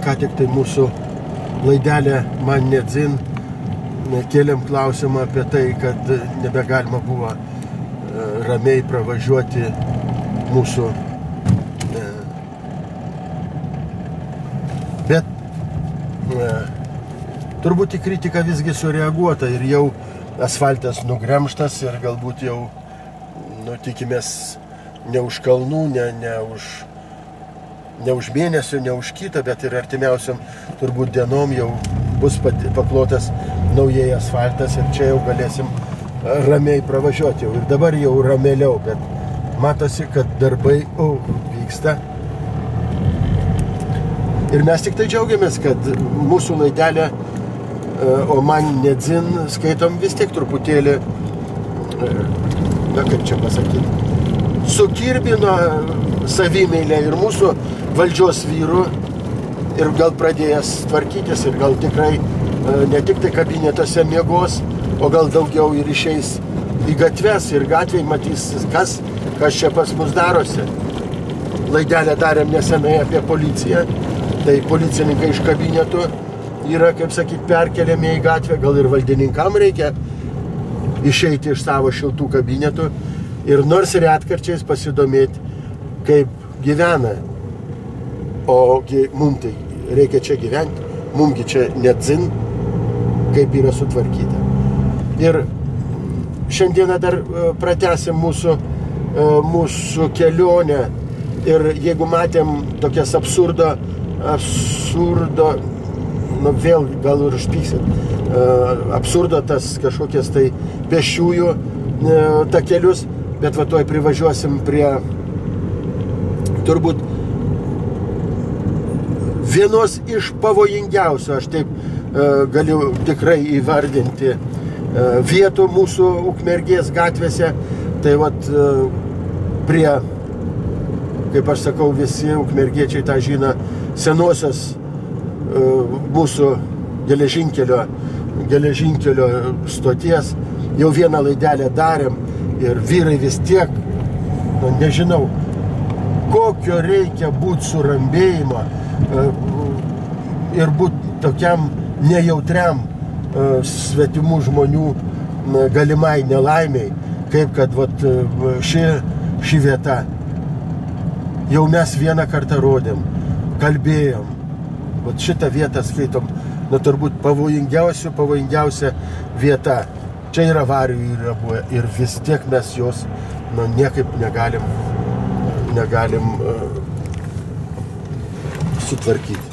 ką tik tai mūsų laidelė Man ne dzin kėlėm klausimą apie tai, kad nebegalima buvo ramiai pravažiuoti mūsų. Bet turbūt į kritiką visgi sureaguota ir jau asfaltas nugremžtas ir galbūt jau, tikimės, ne už kalnų, ne už mėnesio, ne už kitą, bet ir artimiausiam turbūt dienom jau bus paklotas naujai asfaltas ir čia jau galėsim ramiai pravažiuoti. Ir dabar jau ramėliau, bet matosi, kad darbai vyksta. Ir mes tik tai džiaugiamės, kad mūsų laidelę O Man ne dzin skaitom vis tiek truputėlį, kaip čia pasakyti, sukirbino savimeilę ir mūsų valdžios vyrų ir gal pradėjęs tvarkytis ir gal tikrai ne tik tai kabinetuose miegos, o gal daugiau ir išeis į gatves ir gatvėj matys, kas čia pas mus darosi. Laidelę darėm nesenai apie policiją, tai policininkai iš kabinetų yra, kaip sakyti, perkeliami į gatvę, gal ir valdininkam reikia išeiti iš savo šiltų kabinetų ir nors retkarčiais pasidomėti, kaip gyvena. Ogi mums tai reikia čia gyventi, mumgi čia ne dzin, kaip yra sutvarkyta. Ir šiandieną dar pratęsim mūsų kelionę ir jeigu matėm tokias absurdo, vėl gal ir užpyksit, absurdo tas kažkokias tai pėsčiųjų takelius, bet va tuoj privažiuosim prie turbūt vienos iš pavojingiausių, aš taip galiu tikrai įvardinti, vietų mūsų Ukmergės gatvėse, tai vat prie, kaip aš sakau, visi ukmergiečiai tą žino, senosios mūsų geležinkelio stoties, jau vieną laidelę darėm ir vyrai vis tiek, nežinau, kokio reikia būti surambėjimo ir būti tokiam nejautriam svetimų žmonių galimai nelaimiai, kaip kad vat, ši vieta. Jau mes vieną kartą rodėm, kalbėjom, vat šitą vietą skaitom, turbūt pavojingiausia vieta. Čia yra avarijų yra buvę ir vis tiek mes jos niekaip negalim sutvarkyti.